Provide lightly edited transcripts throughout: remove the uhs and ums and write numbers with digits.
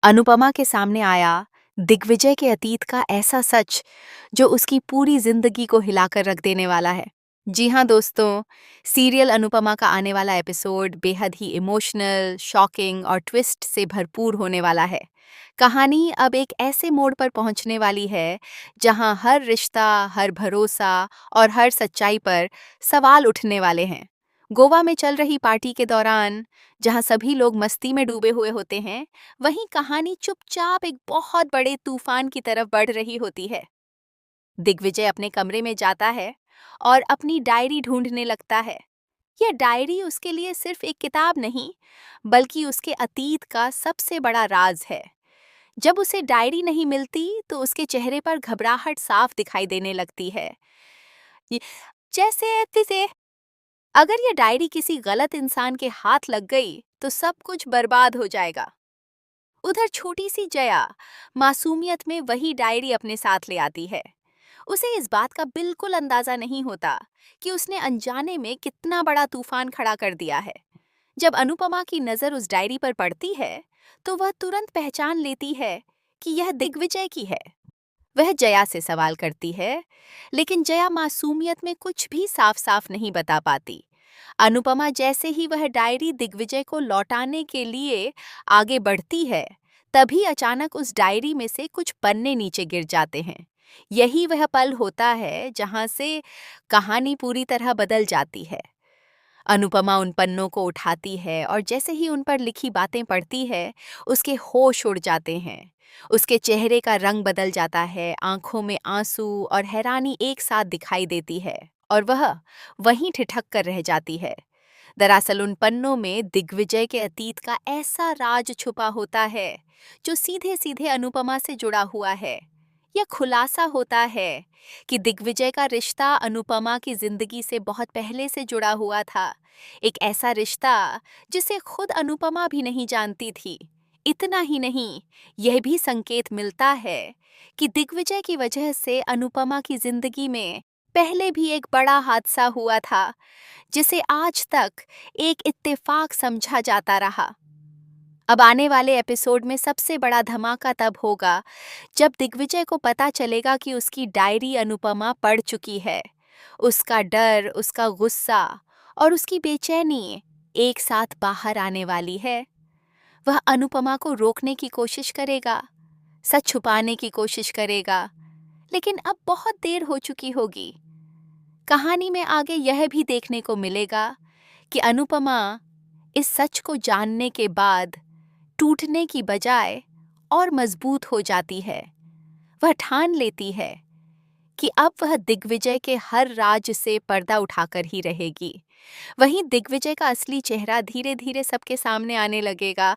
अनुपमा के सामने आया दिग्विजय के अतीत का ऐसा सच जो उसकी पूरी जिंदगी को हिलाकर रख देने वाला है। जी हाँ दोस्तों, सीरियल अनुपमा का आने वाला एपिसोड बेहद ही इमोशनल, शॉकिंग और ट्विस्ट से भरपूर होने वाला है। कहानी अब एक ऐसे मोड़ पर पहुंचने वाली है जहां हर रिश्ता, हर भरोसा और हर सच्चाई पर सवाल उठने वाले हैं। गोवा में चल रही पार्टी के दौरान, जहां सभी लोग मस्ती में डूबे हुए होते हैं, वहीं कहानी चुपचाप एक बहुत बड़े तूफान की तरफ बढ़ रही होती है। दिग्विजय अपने कमरे में जाता है और अपनी डायरी ढूंढने लगता है। यह डायरी उसके लिए सिर्फ एक किताब नहीं, बल्कि उसके अतीत का सबसे बड़ा राज है। जब उसे डायरी नहीं मिलती तो उसके चेहरे पर घबराहट साफ दिखाई देने लगती है। ये- जैसे अगर यह डायरी किसी गलत इंसान के हाथ लग गई तो सब कुछ बर्बाद हो जाएगा। उधर छोटी सी जया मासूमियत में वही डायरी अपने साथ ले आती है। उसे इस बात का बिल्कुल अंदाजा नहीं होता कि उसने अनजाने में कितना बड़ा तूफान खड़ा कर दिया है। जब अनुपमा की नजर उस डायरी पर पड़ती है तो वह तुरंत पहचान लेती है कि यह दिग्विजय की है। वह जया से सवाल करती है, लेकिन जया मासूमियत में कुछ भी साफ साफ नहीं बता पाती। अनुपमा जैसे ही वह डायरी दिग्विजय को लौटाने के लिए आगे बढ़ती है, तभी अचानक उस डायरी में से कुछ पन्ने नीचे गिर जाते हैं। यही वह पल होता है जहां से कहानी पूरी तरह बदल जाती है। अनुपमा उन पन्नों को उठाती है और जैसे ही उन पर लिखी बातें पढ़ती है, उसके होश उड़ जाते हैं। उसके चेहरे का रंग बदल जाता है, आंखों में आंसू और हैरानी एक साथ दिखाई देती है, और वह वहीं ठिठक कर रह जाती है। दरअसल उन पन्नों में दिग्विजय के अतीत का ऐसा राज छुपा होता है जो सीधे सीधे अनुपमा से जुड़ा हुआ है। यह खुलासा होता है कि दिग्विजय का रिश्ता अनुपमा की जिंदगी से बहुत पहले से जुड़ा हुआ था। एक ऐसा रिश्ता जिसे खुद अनुपमा भी नहीं जानती थी। इतना ही नहीं, यह भी संकेत मिलता है कि दिग्विजय की वजह से अनुपमा की जिंदगी में पहले भी एक बड़ा हादसा हुआ था, जिसे आज तक एक इत्तेफाक समझा जाता रहा। अब आने वाले एपिसोड में सबसे बड़ा धमाका तब होगा जब दिग्विजय को पता चलेगा कि उसकी डायरी अनुपमा पढ़ चुकी है। उसका डर, उसका गुस्सा और उसकी बेचैनी एक साथ बाहर आने वाली है। वह अनुपमा को रोकने की कोशिश करेगा, सच छुपाने की कोशिश करेगा, लेकिन अब बहुत देर हो चुकी होगी। कहानी में आगे यह भी देखने को मिलेगा कि अनुपमा इस सच को जानने के बाद टूटने की बजाय और मजबूत हो जाती है। वह ठान लेती है कि अब वह दिग्विजय के हर राज से पर्दा उठाकर ही रहेगी। वहीं दिग्विजय का असली चेहरा धीरे धीरे सबके सामने आने लगेगा।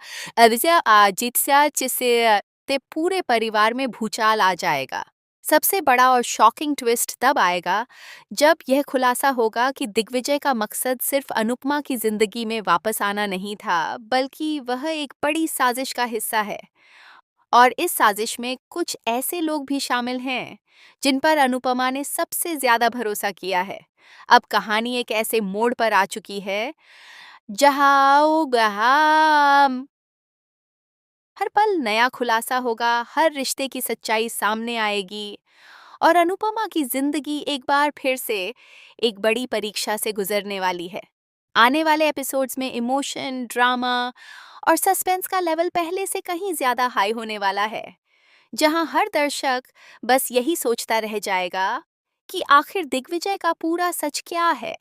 जिससे ते पूरे परिवार में भूचाल आ जाएगा। सबसे बड़ा और शॉकिंग ट्विस्ट तब आएगा जब यह खुलासा होगा कि दिग्विजय का मकसद सिर्फ अनुपमा की जिंदगी में वापस आना नहीं था, बल्कि वह एक बड़ी साजिश का हिस्सा है। और इस साजिश में कुछ ऐसे लोग भी शामिल हैं जिन पर अनुपमा ने सबसे ज्यादा भरोसा किया है। अब कहानी एक ऐसे मोड़ पर आ चुकी है जहां हर पल नया खुलासा होगा, हर रिश्ते की सच्चाई सामने आएगी और अनुपमा की जिंदगी एक बार फिर से एक बड़ी परीक्षा से गुजरने वाली है। आने वाले एपिसोड्स में इमोशन, ड्रामा और सस्पेंस का लेवल पहले से कहीं ज्यादा हाई होने वाला है, जहां हर दर्शक बस यही सोचता रह जाएगा कि आखिर दिग्विजय का पूरा सच क्या है।